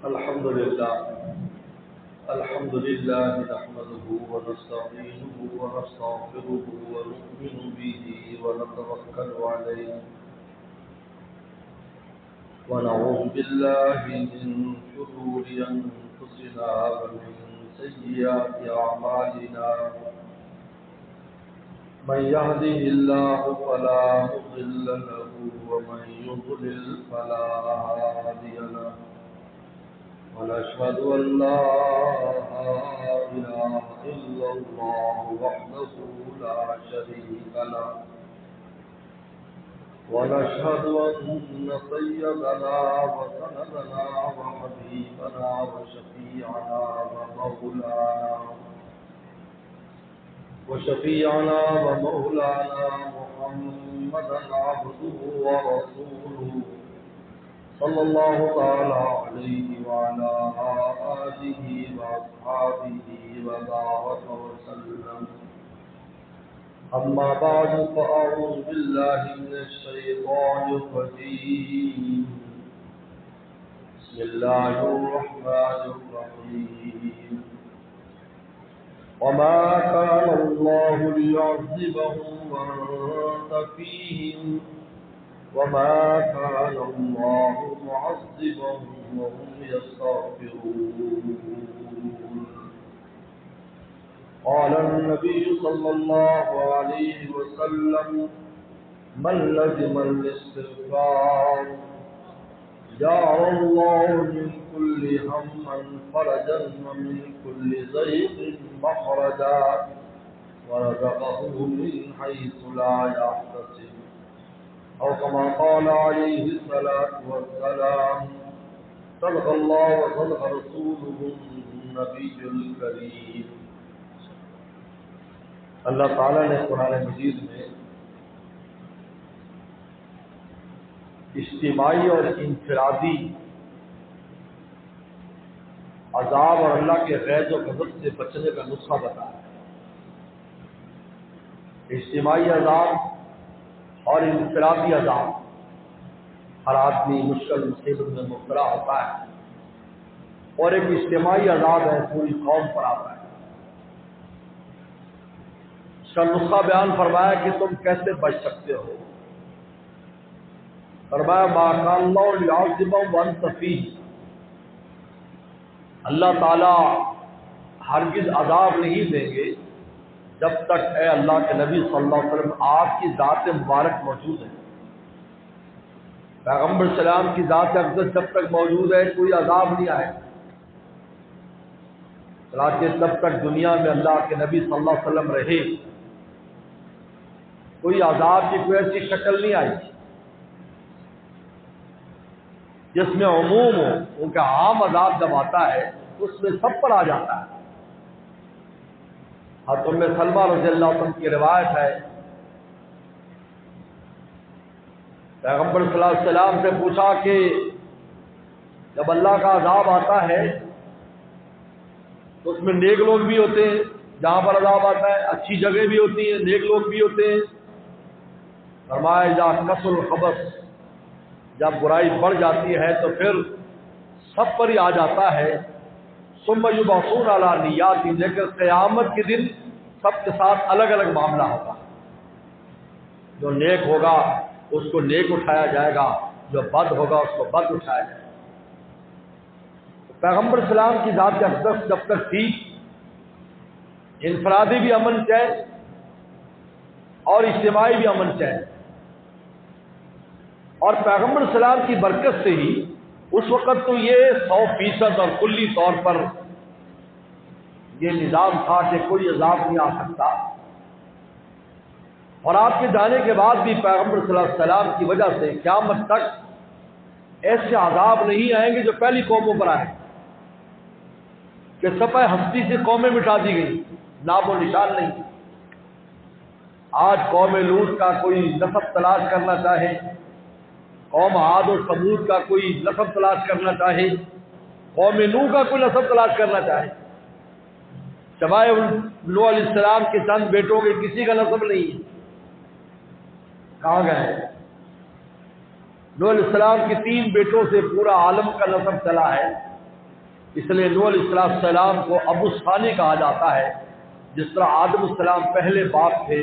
الحمد لله نحمده ونستعينه ونستغفره ونؤمن به ونتوكل عليه ونعوذ بالله من شرور أنفسنا ومن سيئات أعمالنا من يهده الله فلا مضل له ومن يضلل فلا هادي له ونشهد أن لا إله إلا الله وحده لا شريك له ونشهد أن سيدنا وسندنا وحبيبنا وشفيعنا ومولانا محمدا عبده ورسوله صلى الله تعالى عليه وعلى آله وأصحابه وبارك وسلم. أما بعد فأعوذ بالله من الشيطان الرجيم. بسم الله الرحمن الرحيم. وما كان الله ليعذبهم وأنت فيهم وما كان الله معذبهم وهم يستغفرون. قال النبي صلى الله عليه وسلم من لزم الاستغفار جعل الله من كل هم فرجا ومن كل ضيق مخرجا ورزقه من حيث لا يحتسب أو كما قال عليه الصلاة والسلام. صدق الله وصدق رسوله النبي الكريم. اللہ تعالیٰ نے قرآن مجید میں اجتماعی اور انفرادی عذاب اور اللہ کے غیظ و غضب سے بچنے کا نسخہ بتایا ہے. اجتماعی عذاب اور انفرادی عذاب، ہر آدمی مشکل مصیبت میں مبتلا ہوتا ہے، اور ایک اجتماعی عذاب ہے پوری قوم پر آتا ہے. اس کا نسخہ بیان فرمایا کہ تم کیسے بچ سکتے ہو. فرمایا ما کان اللہ لیعذبہم وانت فیہم، اللہ تعالی ہرگز عذاب نہیں دیں گے جب تک اے اللہ کے نبی صلی اللہ علیہ وسلم آپ کی ذات مبارک موجود ہے. پیغمبر السلام کی ذات اقدس جب تک موجود ہے کوئی عذاب نہیں آئے. چنانچہ جب تک دنیا میں اللہ کے نبی صلی اللہ علیہ وسلم رہے کوئی عذاب کی کوئی ایسی شکل نہیں آئی جس میں عموم ہو. ان کا عام عذاب جب آتا ہے اس میں سب پر آ جاتا ہے. حضرت ام سلمہ رضی اللہ عنہ کی روایت ہے، پیغمبر صلی اللہ علیہ وسلم سے پوچھا کہ جب اللہ کا عذاب آتا ہے تو اس میں نیک لوگ بھی ہوتے ہیں، جہاں پر عذاب آتا ہے اچھی جگہ بھی ہوتی ہیں، نیک لوگ بھی ہوتے ہیں. فرمایا اذا کثر الخبث، جب برائی بڑھ جاتی ہے تو پھر سب پر ہی آ جاتا ہے. ثم یبعثون علی نیات، لیکن قیامت کے دن سب کے ساتھ الگ الگ معاملہ ہوگا. جو نیک ہوگا اس کو نیک اٹھایا جائے گا، جو بد ہوگا اس کو بد اٹھایا جائے گا. پیغمبر اسلام کی ذات اقدس جب تک تھی انفرادی بھی امن چین اور اجتماعی بھی امن چین، اور پیغمبر اسلام کی برکت سے ہی اس وقت تو یہ 100% اور کلی طور پر یہ نظام تھا کہ کوئی عذاب نہیں آ سکتا. اور آپ کے جانے کے بعد بھی پیغمبر صلی اللہ علیہ وسلم کی وجہ سے قیامت تک ایسے عذاب نہیں آئیں گے جو پہلی قوموں پر آئے کہ صفحہ ہستی سے قومیں مٹا دی گئی، نام و نشان نہیں. آج قوم لوط کا کوئی نسب تلاش کرنا چاہے، قوم عاد و ثمود کا کوئی نسب تلاش کرنا چاہے، قوم نوح کا کوئی نسب تلاش کرنا چاہے، سوائے نوح علیہ السلام کے چند بیٹوں کے کسی کا نسب نہیں ہے. کہاں گئے؟ نوح علیہ السلام کے 3 بیٹوں سے پورا عالم کا نسب چلا ہے. اس لیے نوح علیہ السلام کو ابو ثانی کہا جاتا ہے، جس طرح آدم السلام پہلے باپ تھے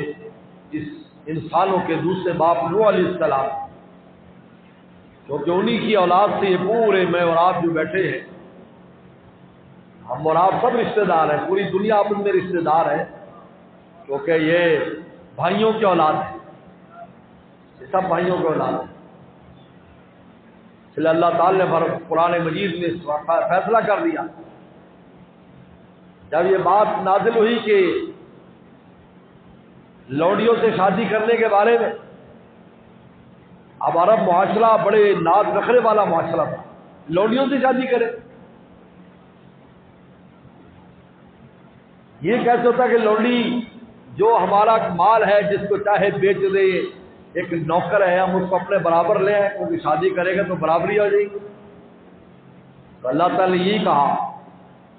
اس انسانوں کے، دوسرے باپ نوح علیہ السلام، کیونکہ انہی کی اولاد سے یہ پورے میں اور آپ جو بیٹھے ہیں، ہم اور آپ سب رشتہ دار ہیں، پوری دنیا آپس میں رشتہ دار ہے، کیونکہ یہ بھائیوں کی اولاد ہے، یہ سب بھائیوں کی اولاد ہے۔ اس لیے اللہ تعالی نے قرآن مجید میں فیصلہ کر دیا، جب یہ بات نازل ہوئی کہ لوڈیوں سے شادی کرنے کے بارے میں، اب عرب معاشرہ بڑے ناز نخرے والا معاشرہ تھا، لوڈیوں سے شادی کرے، یہ کیسے ہوتا کہ لوڈی جو ہمارا مال ہے جس کو چاہے بیچ دے، ایک نوکر ہے ہم اس کو اپنے برابر لے آئیں، کیونکہ شادی کرے گا تو برابری ہو جائے گی۔ تو اللہ تعالیٰ نے یہی کہا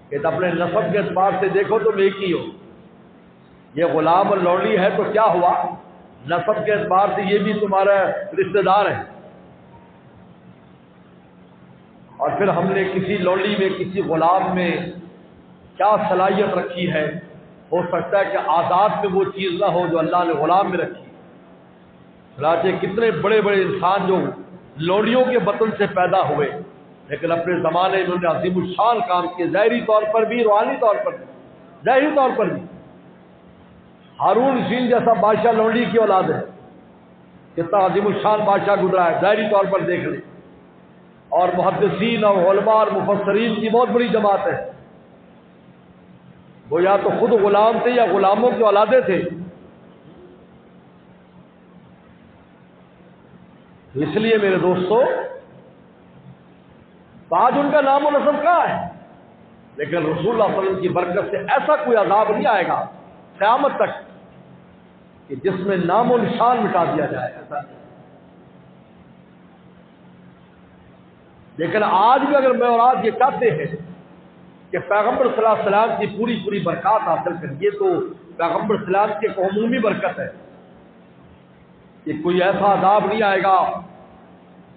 کہ اپنے نسب کے اعتبار سے دیکھو تم ایک ہی ہو، یہ غلام اور لوڈی ہے تو کیا ہوا، نسب کے اعتبار سے یہ بھی تمہارا رشتہ دار ہے۔ اور پھر ہم نے کسی لوڈی میں کسی غلام میں کیا صلاحیت رکھی ہے، ہو سکتا ہے کہ آزاد میں وہ چیز نہ ہو جو اللہ نے غلام میں رکھی۔ چنانچہ کتنے بڑے بڑے انسان جو لوڈیوں کے بطن سے پیدا ہوئے لیکن اپنے زمانے میں انہوں نے عظیم الشان کام کیے، ظاہری طور پر بھی، روحانی طور پر بھی، ظاہری طور پر بھی۔ ہارون رشید جیسا بادشاہ لوڈی کی اولاد ہے، کتنا عظیم الشان بادشاہ گزرا ہے، ظاہری طور پر دیکھ لیں۔ اور محدثین اور علماء اور مفسرین کی بہت بڑی جماعت ہے، وہ یا تو خود غلام تھے یا غلاموں کی اولادیں تھے۔ اس لیے میرے دوستو، آج ان کا نام و نسب کہاں ہے، لیکن رسول اللہ صلی اللہ علیہ وسلم کی برکت سے ایسا کوئی عذاب نہیں آئے گا قیامت تک کہ جس میں نام و نشان مٹا دیا جائے، ایسا نہیں۔ لیکن آج بھی اگر میں اور آج یہ چاہتے ہیں کہ پیغمبر صلی اللہ علیہ وسلم کی پوری پوری برکات حاصل کریے، تو پیغمبر صلی اللہ علیہ وسلم کی عمومی برکت ہے کہ کوئی ایسا عذاب نہیں آئے گا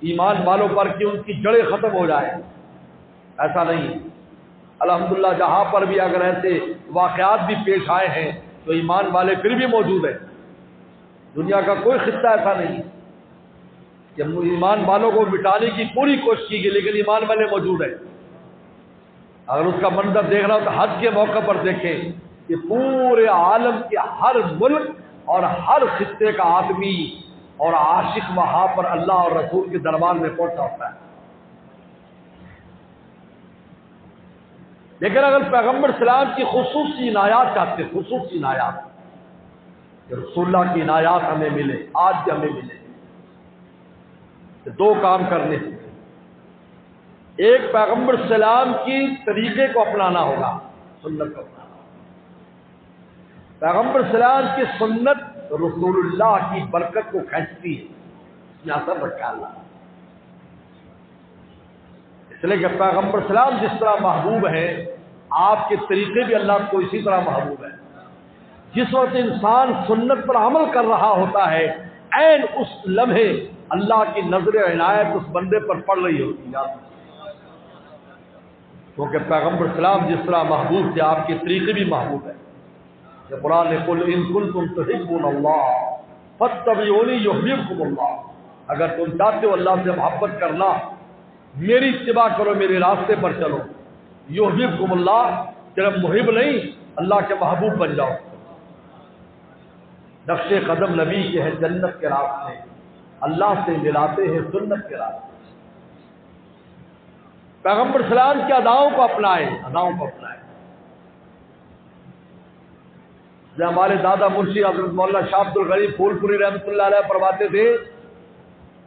ایمان والوں پر کہ ان کی جڑیں ختم ہو جائے، ایسا نہیں۔ الحمدللہ جہاں پر بھی اگر ایسے واقعات بھی پیش آئے ہیں تو ایمان والے پھر بھی موجود ہیں، دنیا کا کوئی خطہ ایسا نہیں کہ ایمان والوں کو مٹانے کی پوری کوشش کی گئی لیکن ایمان والے موجود ہیں۔ اگر اس کا منظر دیکھنا ہو تو حج کے موقع پر دیکھیں کہ پورے عالم کے ہر ملک اور ہر خطے کا آدمی اور عاشق وہاں پر اللہ اور رسول کے دربار میں پہنچا ہوتا ہے۔ لیکن اگر پیغمبر اسلام کی خصوصی عنایات چاہتے، خصوصی عنایات کہ رسول اللہ کی عنایات ہمیں ملے، آج بھی ہمیں ملے، تو دو کام کرنے ہیں۔ ایک پیغمبر اسلام کی طریقے کو اپنانا ہوگا، سنت کو اپنانا ہوگا۔ پیغمبر اسلام کی سنت رسول اللہ کی برکت کو کھینچتی ہے، اس میں اثر رکھا اللہ، اس لیے کہ پیغمبر اسلام جس طرح محبوب ہے آپ کے طریقے بھی اللہ کو اسی طرح محبوب ہے۔ جس وقت انسان سنت پر عمل کر رہا ہوتا ہے عین اس لمحے اللہ کی نظر عنایت اس بندے پر پڑ رہی ہوتی ہے، کیونکہ پیغمبر اسلام جس طرح محبوب تھے آپ کے طریقے بھی محبوب ہیں۔ کہ قرآن نے قل ان کنتم تحبون اللہ فاتبعونی یحببکم اللہ، اگر تم چاہتے ہو اللہ سے محبت کرنا میری اتباع کرو، میرے راستے پر چلو، یحببکم اللہ، صرف محب نہیں اللہ کے محبوب بن جاؤ۔ نقش قدم نبی کے ہیں جنت کے راستے، اللہ سے ملاتے ہیں سنت کے راستے۔ پیغمبر اسلام کی اداؤں کو اپنائیں، اداؤں کو اپنائیں۔ جو ہمارے دادا مرشد حضرت مولانا شاہ عبد الغنی پھول پوری رحمۃ اللہ علیہ فرماتے تھے،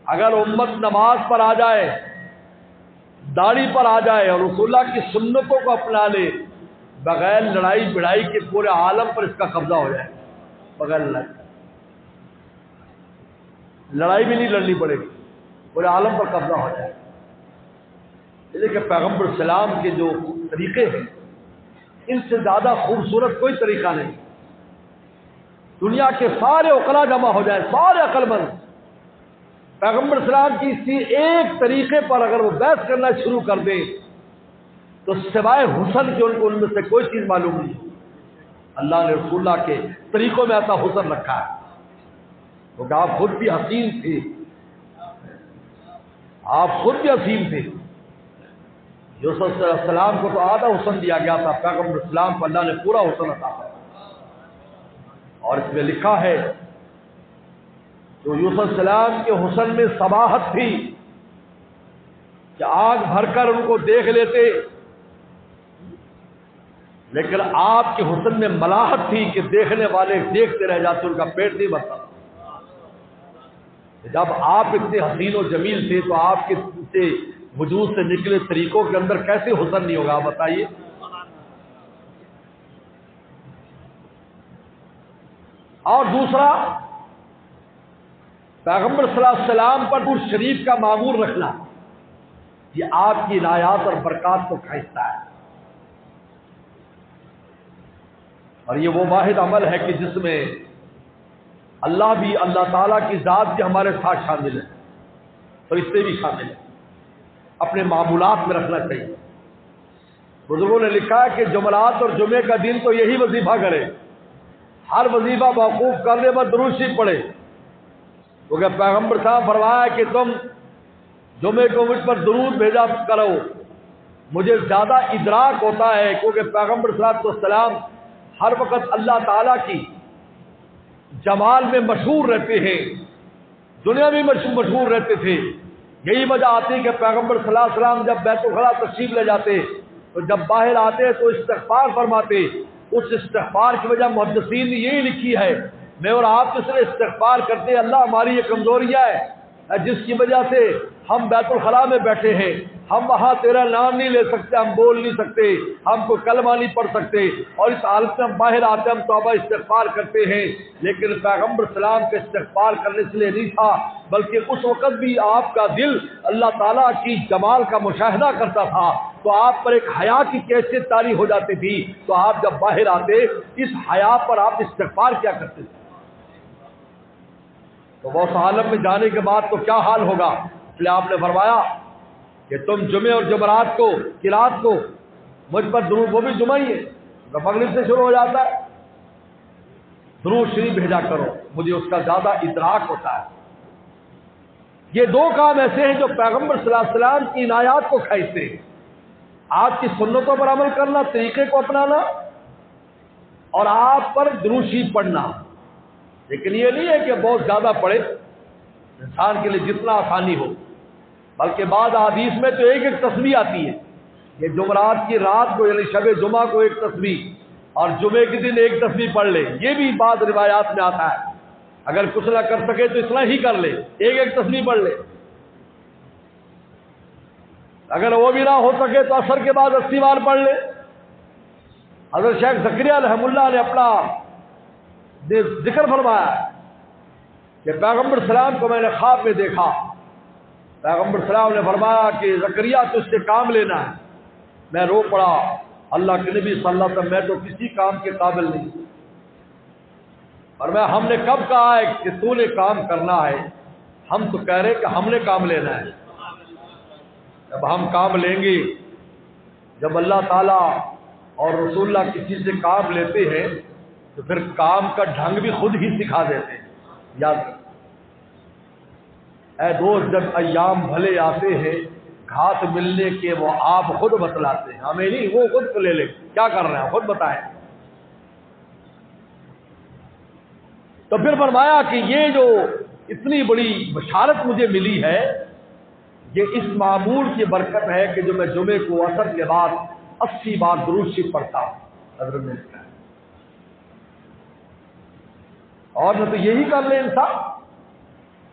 اگر امت نماز پر آ جائے، داڑھی پر آ جائے اور رسول اللہ کی سنتوں کو اپنا لے، بغیر لڑائی بڑائی کے پورے عالم پر اس کا قبضہ ہو جائے، بغیر لڑائی بھی نہیں لڑنی پڑے گی، پورے عالم پر قبضہ ہو جائے۔ اس لیے کہ پیغمبر اسلام کے جو طریقے ہیں ان سے زیادہ خوبصورت کوئی طریقہ نہیں۔ دنیا کے سارے عقلاء جمع ہو جائے، سارے عقل مند، پیغمبر اسلام کی اسی ایک طریقے پر اگر وہ بحث کرنا شروع کر دیں تو سوائے حسن کے ان کو ان میں سے کوئی چیز معلوم نہیں. اللہ نے رسول اللہ کے طریقوں میں ایسا حسن رکھا ہے. کیونکہ آپ خود بھی حسین تھے، آپ خود بھی حسین تھے. یوسف علیہ السلام کو تو آدھا حسن دیا گیا تھا، پیغمبر اسلام کو اللہ نے پورا حسن عطا کیا. اور اس میں لکھا ہے جو یوسف علیہ السلام کے حسن میں صباحت تھی کہ آنکھ بھر کر ان کو دیکھ لیتے، لیکن آپ کے حسن میں ملاحت تھی کہ دیکھنے والے دیکھتے رہ جاتے، ان کا پیٹ نہیں بھرتا. جب آپ اتنے حسین و جمیل تھے تو آپ کے وجود سے نکلے طریقوں کے اندر کیسے حسن نہیں ہوگا بتائیے. اور دوسرا، پیغمبر صلی اللہ علیہ وسلم پر درود شریف کا معمول رکھنا، یہ آپ کی عنایات اور برکات کو کھینچتا ہے. اور یہ وہ واحد عمل ہے کہ جس میں اللہ بھی، اللہ تعالیٰ کی ذات بھی ہمارے ساتھ شامل ہے، فرشتے بھی شامل ہیں. اپنے معمولات میں رکھنا چاہیے. بزرگوں نے لکھا ہے کہ جمعرات اور جمعے کا دن تو یہی وظیفہ کرے، ہر وظیفہ موقوف کرنے پر درود شریف پڑھے. کیونکہ پیغمبر صاحب فرمایا کہ تم جمعے کو مجھ پر درود بھیجا کرو، مجھے زیادہ ادراک ہوتا ہے. کیونکہ پیغمبر صلی اللہ علیہ وسلم ہر وقت اللہ تعالیٰ کی جمال میں مشہور رہتے ہیں، دنیا میں مشہور رہتے تھے. یہی وجہ آتی کہ پیغمبر صلی اللہ علیہ وسلم جب بیت الخلاء تشریف لے جاتے تو جب باہر آتے تو استغفار فرماتے. اس استغفار کی وجہ محدثین نے یہی لکھی ہے، میں اور آپ اس لیے استغفار کرتے ہیں، اللہ ہماری یہ کمزوریاں ہے جس کی وجہ سے ہم بیت الخلاء میں بیٹھے ہیں، ہم وہاں تیرا نام نہیں لے سکتے، ہم بول نہیں سکتے، ہم کو کلمہ نہیں پڑھ سکتے، اور اس حالت میں ہم باہر آتے ہم توبہ استغفار کرتے ہیں. لیکن پیغمبر السلام کے استغفار کرنے سے لیے نہیں تھا، بلکہ اس وقت بھی آپ کا دل اللہ تعالیٰ کی جمال کا مشاہدہ کرتا تھا، تو آپ پر ایک حیا کی کیفیت طاری ہو جاتی تھی. تو آپ جب باہر آتے اس حیا پر آپ استغفار کیا کرتے تھے. تو وہ اس عالم میں جانے کے بعد تو کیا حال ہوگا. اس لیے آپ نے فرمایا کہ تم جمعے اور جمعرات کو قرات کو مجھ پر درود، وہ بھی جمعہ ہی ہے تو مغرب سے شروع ہو جاتا ہے، درود شریف بھیجا کرو، مجھے اس کا زیادہ ادراک ہوتا ہے. یہ دو کام ایسے ہیں جو پیغمبر صلی اللہ علیہ وسلم کی عنایات کو کھینچتے ہیں. آپ کی سنتوں پر عمل کرنا، طریقے کو اپنانا، اور آپ پر درود شریف پڑھنا. لیکن یہ نہیں ہے کہ بہت زیادہ پڑھے، انسان کے لیے جتنا آسانی ہو. بلکہ بعض حدیث میں تو ایک ایک تسبیح آتی ہے کہ جمعرات کی رات کو یعنی شب جمعہ کو ایک تسبیح اور جمعے کے دن ایک تسبیح پڑھ لے. یہ بھی بعض روایات میں آتا ہے. اگر کچھ نہ کر سکے تو اتنا ہی کر لے، ایک ایک تسبیح پڑھ لے. اگر وہ بھی نہ ہو سکے تو عصر کے بعد 80 بار پڑھ لے. حضرت شیخ زکریا رحمہ اللہ نے اپنا ذکر فرمایا کہ پیغمبر السلام کو میں نے خواب میں دیکھا. پیغمبر السلام نے فرمایا کہ زکریا تجھ سے کام لینا ہے. میں رو پڑا، اللہ کے نبی صلی اللہ علیہ وسلم میں تو کسی کام کے قابل نہیں. اور ہم نے کب کہا ہے کہ تو نے کام کرنا ہے؟ ہم تو کہہ رہے کہ ہم نے کام لینا ہے. جب ہم کام لیں گے، جب اللہ تعالیٰ اور رسول اللہ کسی سے کام لیتے ہیں تو پھر کام کا ڈھنگ بھی خود ہی سکھا دیتے ہیں. یاد رکھ اے دوست، جب ایام بھلے آتے ہیں گھاس ملنے کے وہ آپ خود بتلاتے ہیں، ہمیں نہیں، وہ خود کو لے لے کیا کر رہے ہیں خود بتائیں. تو پھر فرمایا کہ یہ جو اتنی بڑی بشارت مجھے ملی ہے یہ اس معمول کی برکت ہے کہ جو میں جمعے کو عصر کے بعد 80 بار درود شریف پڑھتا ہوں. حضرت نے کہا اور نہ تو یہی کر لے انسان،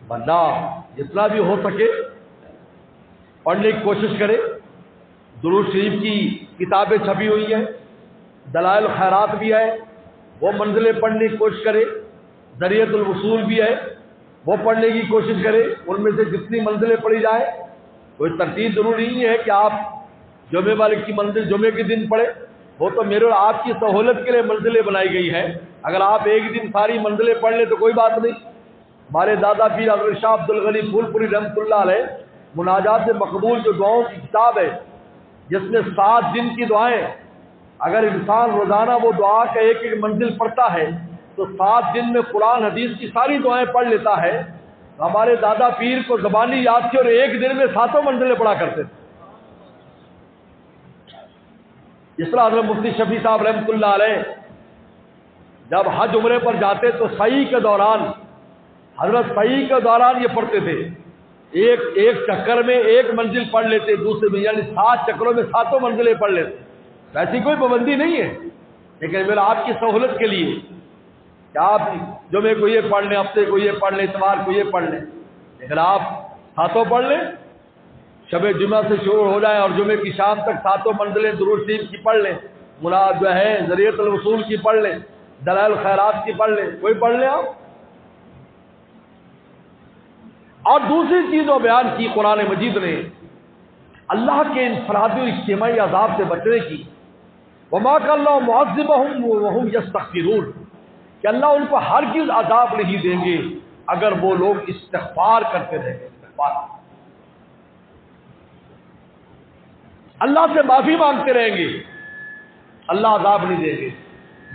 بندہ جتنا بھی ہو سکے پڑھنے کی کوشش کرے. درود شریف کی کتابیں چھپی ہوئی ہیں، دلائل خیرات بھی ہے، وہ منزلیں پڑھنے کی کوشش کرے. ذریعۃ الوصول بھی ہے، وہ پڑھنے کی کوشش کرے. ان میں سے جتنی منزلیں پڑھی جائیں، کوئی ترتیب ضروری نہیں ہے کہ آپ جمعے والے کی منزل جمعے کے دن پڑھے، وہ تو میرے اور آپ کی سہولت کے لیے منزلیں بنائی گئی ہیں. اگر آپ ایک دن ساری منزلیں پڑھ لیں تو کوئی بات نہیں. ہمارے دادا پیر حضرت شاہ عبد الغنی پھول پوری رحمۃ اللہ علیہ مناجات مقبول جو دعاؤں کی کتاب ہے جس میں 7 دن کی دعائیں، اگر انسان روزانہ وہ دعا کا ایک ایک منزل پڑھتا ہے تو 7 دن میں قرآن حدیث کی ساری دعائیں پڑھ لیتا ہے. ہمارے دادا پیر کو زبانی یاد تھی اور ایک دن میں 7 منزلیں پڑھا کرتے تھے. اس طرح حضرت مفتی شفیع صاحب رحمۃ اللہ علیہ جب حج عمرے پر جاتے تو سعی کے دوران، حضرت سعی کے دوران یہ پڑھتے تھے، ایک چکر میں 1 منزل پڑھ لیتے، دوسرے میں یعنی 7 چکروں میں 7 منزلیں پڑھ لیتے. ایسی کوئی پابندی نہیں ہے، لیکن میرا آپ کی سہولت کے لیے کہ آپ جمعے کو یہ پڑھ لیں، ہفتے کو یہ پڑھ لیں، اتوار کو یہ پڑھ لیں، لیکن آپ 7 پڑھ لیں. شب جمعہ سے شروع ہو جائے اور جمعے کی شام تک 7 منزلیں درود شریف کی پڑھ لیں، مراد جو ہے ذریعۃ الوصول کی پڑھ لیں، دلائل خیرات کی پڑھ لیں، کوئی پڑھ لیں آپ. اور دوسری چیز وہ بیان کی قرآن مجید نے اللہ کے انفرادی و اجتماعی عذاب سے بچنے کی. وما کان اللہ معذبہم وہم یستغفرون، کہ اللہ ان کو ہرگز عذاب نہیں دیں گے اگر وہ لوگ استغفار کرتے رہیں گے. استغفار، اللہ سے معافی مانگتے رہیں گے، اللہ عذاب نہیں دیں گے.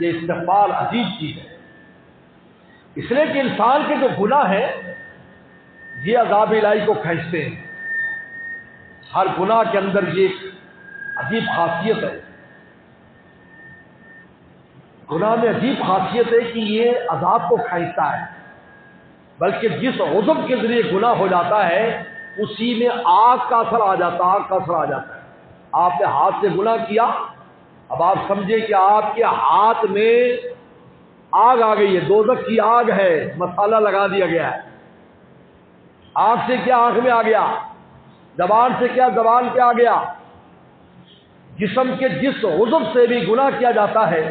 یہ استغفار عجیب چیز ہے، اس لیے کہ انسان کے جو گناہ ہیں یہ عذاب الہی کو کھینچتے ہیں. ہر گناہ کے اندر یہ عجیب خاصیت ہے، گناہ میں عجیب خاصیت ہے کہ یہ عذاب کو کھینچتا ہے. بلکہ جس عضو کے ذریعے گناہ ہو جاتا ہے اسی میں آگ کا اثر آ جاتا ہے، آگ کا اثر آ جاتا ہے. آپ نے ہاتھ سے گناہ کیا، اب آپ سمجھے کہ آپ کے ہاتھ میں آگ آ گئی ہے، دوزخ کی آگ ہے، مسالہ لگا دیا گیا ہے. آنکھ سے کیا آنکھ میں آ گیا، زبان سے کیا زبان پہ آ گیا. جسم کے جس عضو سے بھی گناہ کیا جاتا ہے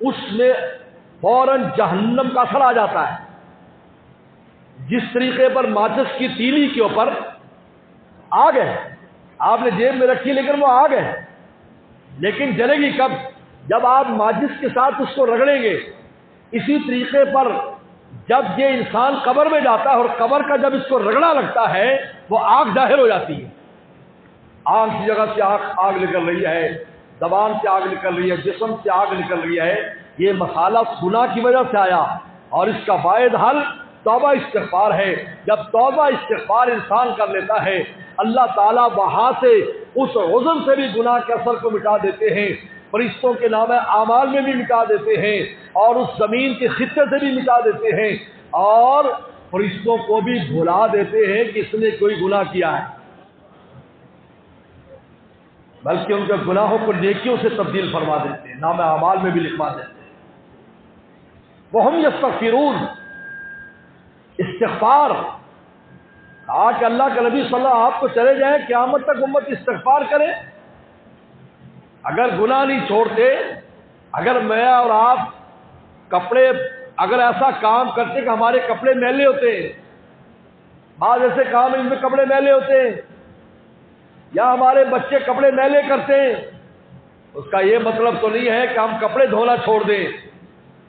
اس میں فوراً جہنم کا اثر آ جاتا ہے. جس طریقے پر ماچس کی تیلی کے اوپر آگ ہے، آپ نے جیب میں رکھی لیکن وہ آگ ہے، لیکن جلے گی کب؟ جب آپ ماچس کے ساتھ اس کو رگڑیں گے. اسی طریقے پر جب یہ انسان قبر میں جاتا ہے اور قبر کا جب اس کو رگڑا لگتا ہے وہ آگ ظاہر ہو جاتی ہے. آنکھ کی جگہ سے آگ نکل رہی ہے، زبان سے آگ نکل رہی ہے، جسم سے آگ نکل رہی ہے. یہ مسئلہ گناہ کی وجہ سے آیا اور اس کا واحد حل توبہ استغفار ہے. جب توبہ استغفار انسان کر لیتا ہے اللہ تعالیٰ وہاں سے اس عزم سے بھی گناہ کے اثر کو مٹا دیتے ہیں، فرشتوں کے نام اعمال میں بھی مٹا دیتے ہیں اور اس زمین کے خطے سے بھی مٹا دیتے ہیں اور فرشتوں کو بھی بھلا دیتے ہیں کہ اس نے کوئی گناہ کیا ہے، بلکہ ان کے گناہوں کو نیکیوں سے تبدیل فرما دیتے ہیں، نام اعمال میں بھی لکھوا دیتے ہیں. وہم یستغفرون، استغفار کہا کہ اللہ کے نبی صلی اللہ علیہ وسلم آپ کو چلے جائیں قیامت تک امت استغفار کرے. اگر گناہ نہیں چھوڑتے، اگر میں اور آپ کپڑے اگر ایسا کام کرتے کہ ہمارے کپڑے میلے ہوتے ہیں، بعض ایسے کام ان میں کپڑے میلے ہوتے ہیں، یا ہمارے بچے کپڑے میلے کرتے ہیں، اس کا یہ مطلب تو نہیں ہے کہ ہم کپڑے دھونا چھوڑ دیں،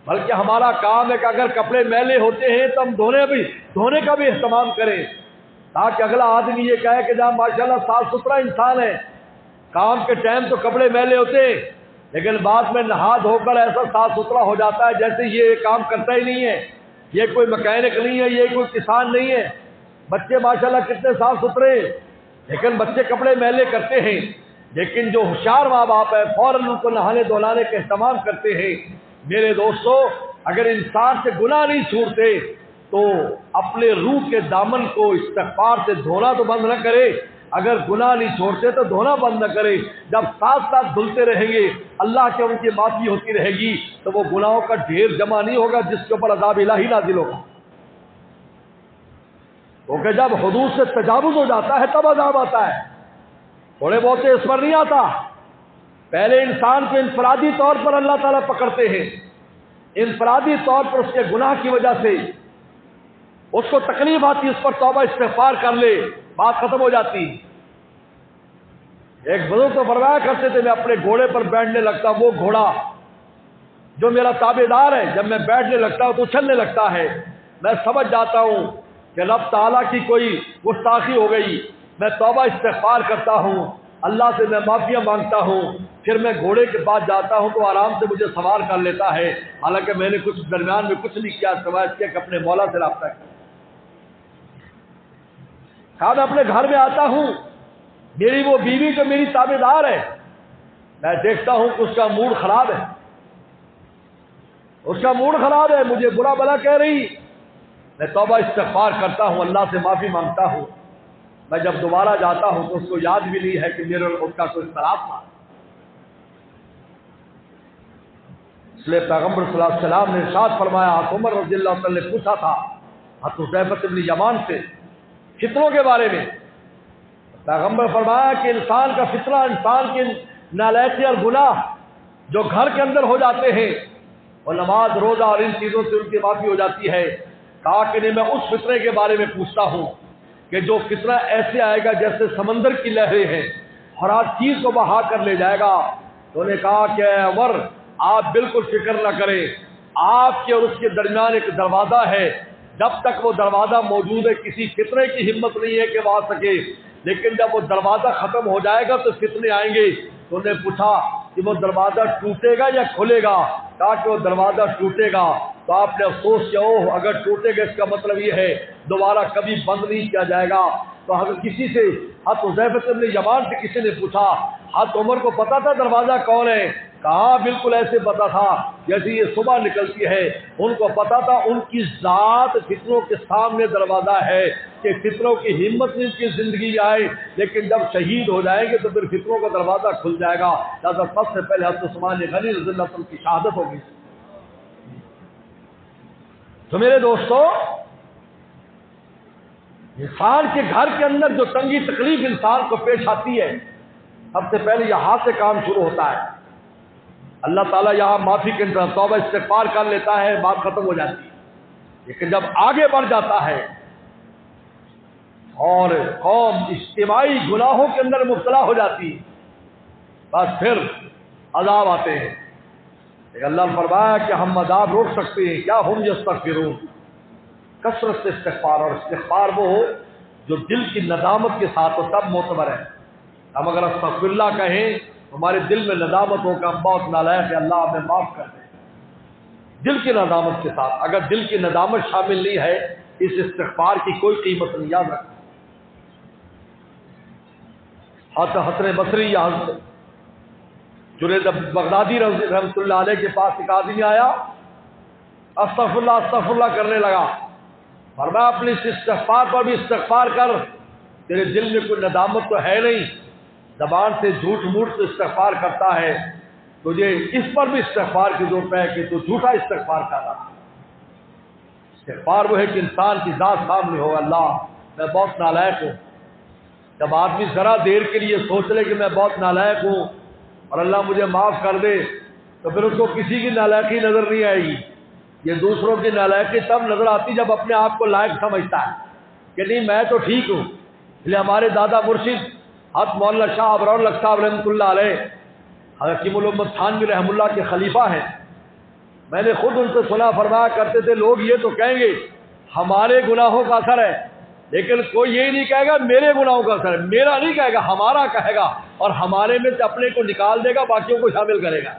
بلکہ ہمارا کام ہے کہ اگر کپڑے میلے ہوتے ہیں تو ہم دھونے کا بھی اہتمام کریں، تاکہ اگلا آدمی یہ کہے کہ جہاں ماشاءاللہ صاف ستھرا انسان ہے. کام کے ٹائم تو کپڑے میلے ہوتے ہیں لیکن بعد میں نہا دھو کر ایسا صاف ستھرا ہو جاتا ہے جیسے یہ کام کرتا ہی نہیں ہے، یہ کوئی مکینک نہیں ہے، یہ کوئی کسان نہیں ہے. بچے ماشاءاللہ کتنے صاف ستھرے ہیں لیکن بچے کپڑے میلے کرتے ہیں. لیکن جو ہوشیار ماں باپ ہے فوراً ان کو نہانے دھلانے کا اہتمام کرتے ہیں. میرے دوستو، اگر انسان سے گناہ نہیں چھوڑتے تو اپنے روح کے دامن کو استغفار سے دھونا تو بند نہ کرے. اگر گناہ نہیں چھوڑتے تو دھونا بند نہ کرے. جب ساتھ ساتھ دھلتے رہیں گے اللہ کے ان کی معافی ہوتی رہے گی تو وہ گناہوں کا ڈھیر جمع نہیں ہوگا جس کے اوپر عذاب الہی نازل ہوگا. کیونکہ جب حدود سے تجاوز ہو جاتا ہے تب عذاب آتا ہے، تھوڑے بہت اس پر نہیں آتا. پہلے انسان کو انفرادی طور پر اللہ تعالیٰ پکڑتے ہیں، انفرادی طور پر اس کے گناہ کی وجہ سے اس کو تکلیف آتی، اس پر توبہ استغفار کر لے، بات ختم ہو جاتی. ایک بزرگ تو فرمایا کرتے تھے میں اپنے گھوڑے پر بیٹھنے لگتا، وہ گھوڑا جو میرا تابع دار ہے جب میں بیٹھنے لگتا ہوں تو اچھلنے لگتا ہے. میں سمجھ جاتا ہوں کہ رب تعالیٰ کی کوئی گستاخی ہو گئی، میں توبہ استغفار کرتا ہوں، اللہ سے میں معافیاں مانگتا ہوں، پھر میں گھوڑے کے پاس جاتا ہوں تو آرام سے مجھے سوار کر لیتا ہے، حالانکہ میں نے کچھ درمیان میں کچھ نہیں کیا سوائے اس کے کہ اپنے مولا سے رابطہ کیا۔ کہا میں اپنے گھر میں آتا ہوں، میری وہ بیوی جو میری تابع دار ہے، میں دیکھتا ہوں کہ اس کا موڈ خراب ہے، اس کا موڈ خراب ہے، مجھے برا بلا کہہ رہی۔ میں توبہ استغفار کرتا ہوں، اللہ سے معافی مانگتا ہوں۔ میں جب دوبارہ جاتا ہوں تو اس کو یاد بھی نہیں ہے کہ میرے اور اس کا کوئی اختلاف تھا۔ اس لیے پیغمبر صلی اللہ علیہ وسلم نے ارشاد فرمایا، عمر رضی اللہ عنہ نے پوچھا تھا حذیفہ بن یمان سے فتنوں کے بارے میں، پیغمبر فرمایا کہ انسان کا فتنہ، انسان کی نالائقی اور گناہ جو گھر کے اندر ہو جاتے ہیں، اور نماز روزہ اور ان چیزوں سے ان کی معافی ہو جاتی ہے۔ کہا کہ نہیں، میں اس فتنے کے بارے میں پوچھتا ہوں کہ جو فتنہ ایسے آئے گا جیسے سمندر کی لہریں ہیں اور ہر چیز کو بہا کر لے جائے گا۔ تو انہوں نے کہا کہ اے عمر، آپ بالکل فکر نہ کریں، آپ کے اور اس کے درمیان ایک دروازہ ہے، جب تک وہ دروازہ موجود ہے کسی فتنے کی ہمت نہیں ہے کہ وہ آ سکے، لیکن جب وہ دروازہ ختم ہو جائے گا تو فتنے آئیں گے۔ تو انہوں نے پوچھا کہ وہ دروازہ ٹوٹے گا یا کھلے گا؟ کہا کہ وہ دروازہ ٹوٹے گا۔ تو آپ نے افسوس کیا، اوہ اگر ٹوٹے گا اس کا مطلب یہ ہے دوبارہ کبھی بند نہیں کیا جائے گا۔ تو اگر کسی سے حذیفہ بن یمان سے کسی نے پوچھا، حضرت عمر کو پتا تھا دروازہ کون ہے؟ کہا بالکل ایسے پتا تھا جیسے یہ صبح نکلتی ہے، ان کو پتا تھا ان کی ذات فتنوں کے سامنے دروازہ ہے کہ فتنوں کی ہمت نہیں کی زندگی میں آئے، لیکن جب شہید ہو جائیں گے تو پھر فتنوں کا دروازہ کھل جائے گا۔ لہٰذا سب سے پہلے حضرت عثمان غنی رضی اللہ عنہ کی شہادت ہوگی۔ تو میرے دوستو، انسان کے گھر کے اندر جو تنگی تکلیف انسان کو پیش آتی ہے، سب سے پہلے یہاں سے کام شروع ہوتا ہے۔ اللہ تعالیٰ یہاں معافی کے اندر توبہ استغفار کر لیتا ہے، بات ختم ہو جاتی ہے، لیکن جب آگے بڑھ جاتا ہے اور قوم اجتماعی گناہوں کے اندر مبتلا ہو جاتی ہے، بس پھر عذاب آتے ہیں۔ لیکن اللہ نے فرمایا کہ ہم عذاب روک سکتے ہیں، کیا ہم یستغفرون، کثرت سے استغفار، اور استغفار وہ ہو جو دل کی ندامت کے ساتھ ہو، تب معتبر ہے۔ ہم اگر استغفر اللہ کہیں، ہمارے دل میں ندامت ہو کہ ہم بہت نالائق ہے، اللہ ہمیں معاف کر دے، دل کی ندامت کے ساتھ۔ اگر دل کی ندامت شامل نہیں ہے، اس استغفار کی کوئی قیمت نہیں، یاد رکھنا۔ حسن بصری یا جنید بغدادی رحمۃ اللہ علیہ کے پاس ایک آدمی آیا، استغفر اللہ کرنے لگا۔ فرمایا اپنی اس استغفار پر بھی استغفار کر، تیرے دل میں کوئی ندامت تو ہے نہیں، زبان سے جھوٹ موٹ سے استغفار کرتا ہے، تجھے اس پر بھی استغفار کی ضرورت ہے کہ تو جھوٹا استغفار کر رہا۔ استغفار وہ ہے کہ انسان کی ذات سامنے ہو، اللہ میں بہت نالائق ہوں۔ جب آدمی ذرا دیر کے لیے سوچ لے کہ میں بہت نالائق ہوں اور اللہ مجھے معاف کر دے، تو پھر اس کو کسی کی نالائقی نظر نہیں آئے گی۔ یہ دوسروں کی نالائقی تب نظر آتی جب اپنے آپ کو لائق سمجھتا ہے کہ نہیں میں تو ٹھیک ہوں۔ اس لیے ہمارے دادا مرشد حضرت مولانا شاہ ابرار الحق صاحب رحمۃ اللہ علیہ، حضرت حکیم الامت تھانوی رحمہ اللہ کے خلیفہ ہیں، میں نے خود ان سے سنا، فرمایا کرتے تھے لوگ یہ تو کہیں گے ہمارے گناہوں کا اثر ہے، لیکن کوئی یہ نہیں کہے گا میرے گناہوں کا اثر ہے، میرا نہیں کہے گا، ہمارا کہے گا، اور ہمارے میں سے اپنے کو نکال دے گا، باقیوں کو شامل کرے گا۔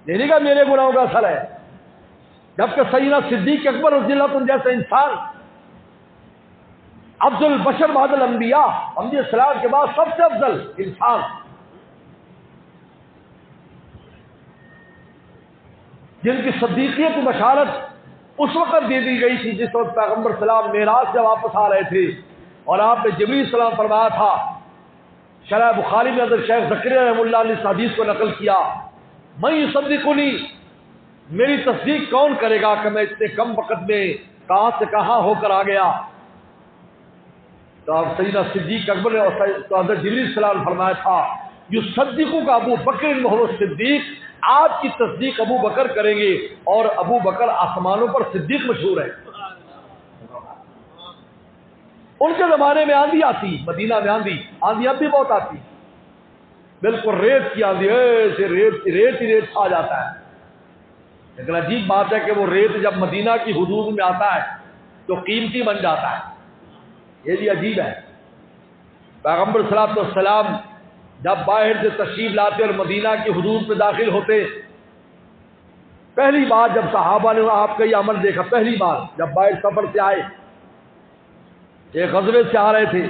یہ نہیں کہا میرے گناہوں کا اثر ہے۔ جبکہ سیدنا صدیق اکبر رضی اللہ عنہ جیسے انسان، افضل البشر بعد الانبیاء، انبیاء السلام کے بعد سب سے افضل انسان، جن کی صدیقیت کی بشارت اس وقت دے دی گئی تھی جس وقت پیغمبر سلام معراج سے واپس آ رہے تھے، اور آپ نے جبریل السلام فرمایا تھا، شرح بخاری میں حضرت شیخ زکریا رحمہ اللہ نے اس حدیث کو نقل کیا، میں یصدقنی، میری تصدیق کون کرے گا کہ میں اتنے کم وقت میں کہاں سے کہاں ہو کر آ گیا۔ تو اب سیدنا صدیق اکبر نے تو حضرت جبریل السلام نے فرمایا تھا، یصدقو کا ابو بکر وہو صدیق، آپ کی تصدیق ابو بکر کریں گے، اور ابو بکر آسمانوں پر صدیق مشہور ہے۔ ان کے زمانے میں آندھی آتی، مدینہ میں آندھی اب بھی بہت آتی، بالکل ریت کی آندھی، ایسے ریت ہی ریت آ جاتا ہے۔ لیکن عجیب بات ہے کہ وہ ریت جب مدینہ کی حدود میں آتا ہے تو قیمتی بن جاتا ہے، یہ بھی عجیب ہے۔ پیغمبر صلی اللہ علیہ وسلم جب باہر سے تشریف لاتے اور مدینہ کی حدود میں داخل ہوتے، پہلی بار جب صحابہ نے آپ کا یہ عمل دیکھا، پہلی بار جب باہر سفر سے آئے، ایک غزوے سے آ رہے تھے،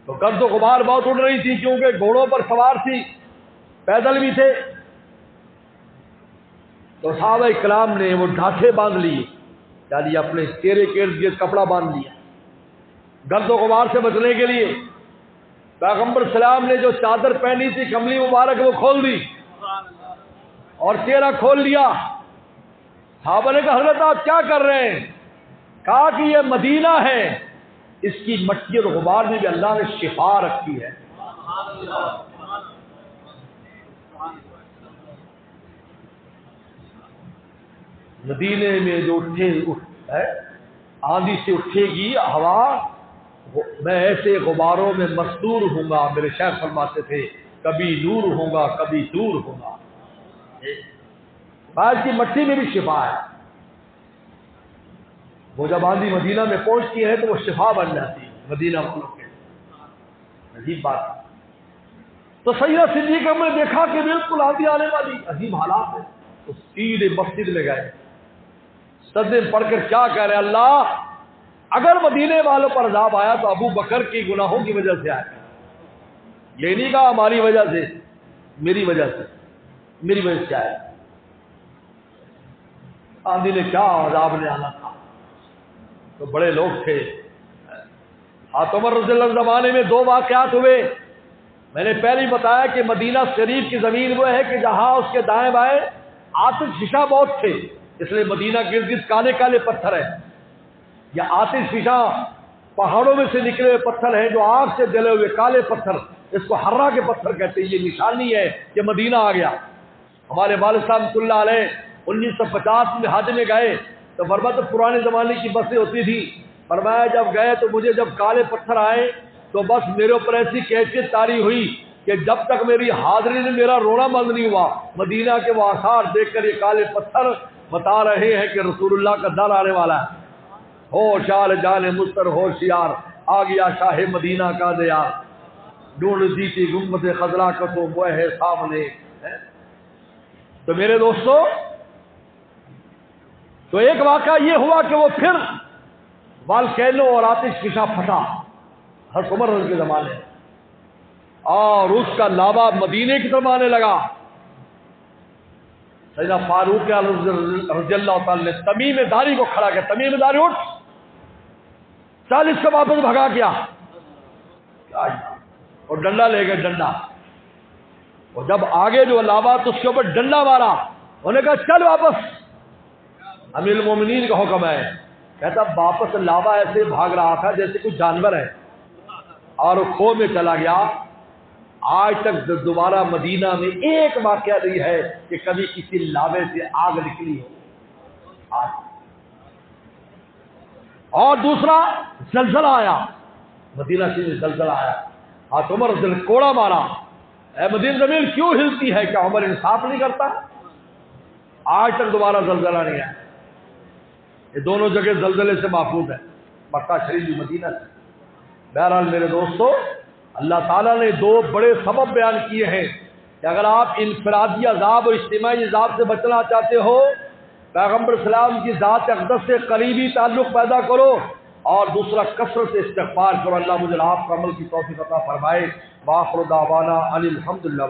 تو گرد و غبار بہت اڑ رہی تھی، کیونکہ گھوڑوں پر سوار تھی، پیدل بھی تھے، تو صحابہ کرام نے وہ ڈھاٹھے باندھ لیے، یعنی اپنے چہرے کے ارد گرد کپڑا باندھ لیا گرد و غبار سے بچنے کے لیے۔ پیغمبر سلام نے جو چادر پہنی تھی کملی مبارک وہ کھول دی اور چہرہ کھول لیا۔ صحابہ نے کہا حضرت آپ کیا کر رہے ہیں؟ کہا کہ یہ مدینہ ہے، اس کی مٹی اور غبار میں بھی اللہ نے شفا رکھی ہے۔ مدینے میں جو آندھی سے اٹھے گی ہوا، میں ایسے غباروں میں مستور ہوں گا، میرے شیخ فرماتے تھے کبھی نور ہوں گا کبھی دور ہوں گا۔ آج کی مٹی میں بھی شفا ہے، وہ جب آندھی مدینہ میں پہنچتی ہے تو وہ شفا بن جاتی ہے مدینہ والوں کے۔ عجیب بات۔ تو سیدنا صدیق نے دیکھا کہ بالکل آندھی آنے والی، عجیب حالات ہے، تو سیدھے مسجد میں گئے، سجدے پڑھ کر کیا کہہ رہے اللہ اگر مدینے والوں پر عذاب آیا تو ابو بکر کی گناہوں کی وجہ سے آیا، یہ نہیں کہا ہماری وجہ سے، میری وجہ سے آیا۔ آندھی نے کیا عذاب نے آنا تھا، تو بڑے لوگ تھے۔ عمر رضی اللہ عنہ زمانے میں دو واقعات ہوئے۔ میں نے پہلے بتایا کہ مدینہ شریف کی زمین وہ ہے کہ جہاں اس کے دائیں بائیں آتش فشاں بہت تھے، اس لیے مدینہ کے ارد گرد کالے کالے پتھر ہیں۔ یہ آتش فشاں پہاڑوں میں سے نکلے ہوئے پتھر ہیں جو آگ سے جلے ہوئے کالے پتھر، اس کو ہررا کے پتھر کہتے ہیں۔ یہ نشانی ہے کہ مدینہ آ گیا۔ ہمارے والد صاحب رحمۃ اللہ علیہ 1950 میں حج میں گئے تو فرمایا پرانے زمانے کی بسیں ہوتی تھی، فرمایا جب گئے تو مجھے جب کالے پتھر آئے تو بس میرے اوپر ایسی کیفیت طاری ہوئی کہ جب تک میری حاضری نے میرا رونا بند نہیں ہوا، مدینہ کے وہ آثار دیکھ کر یہ کالے پتھر بتا رہے ہیں کہ رسول اللہ کا در آنے والا ہے۔ ہوشیار جان مستر ہوشیار، آ گیا شاہ مدینہ کا دیار، ڈھونڈ دی تھی گنبد خضرا کا تو وہ ہے سامنے۔ تو میرے دوستو، تو ایک واقعہ یہ ہوا کہ وہ پھر والکینو اور آتش فشاں پھٹا حضرت عمر کے زمانے، اور اس کا لاوا مدینے کی طرف آنے لگا۔ سیدنا فاروق رضی اللہ تعالی نے تمیم داری کو کھڑا کیا، تمیم داری اٹھ، چل اس کو واپس بھگا کیا، اور ڈنڈا لے گئے، ڈنڈا، اور جب آگے جو لاوا تو اس کے اوپر ڈنڈا مارا، انہوں نے کہا چل واپس۔ امیر المومنین کا حکم ہے، کہتا واپس لاوا ایسے بھاگ رہا تھا جیسے کوئی جانور ہے، اور وہ کھو میں چلا گیا۔ آج تک دوبارہ مدینہ میں ایک واقعہ نہیں ہے کہ کبھی کسی لاوے سے آگ نکلی ہو۔ اور دوسرا زلزلہ آیا، مدینہ سے زلزلہ آیا، ہاتھ عمر دل کوڑا مارا، اے مدینہ زمین کیوں ہلتی ہے، کیا عمر انصاف نہیں کرتا؟ آج تک دوبارہ زلزلہ نہیں آیا۔ یہ دونوں جگہ زلزلے سے محفوظ ہے، مکہ شریف بھی مدینہ سے۔ بہرحال میرے دوستو، اللہ تعالیٰ نے دو بڑے سبب بیان کیے ہیں کہ اگر آپ انفرادی عذاب اور اجتماعی عذاب سے بچنا چاہتے ہو، پیغمبر اسلام کی ذات اقدس سے قریبی تعلق پیدا کرو، اور دوسرا کثرت سے استغفار کرو۔ اللہ مجھے آپ کو عمل کی توفیق عطا فرمائے۔ وآخر دعوانا ان الحمدللہ۔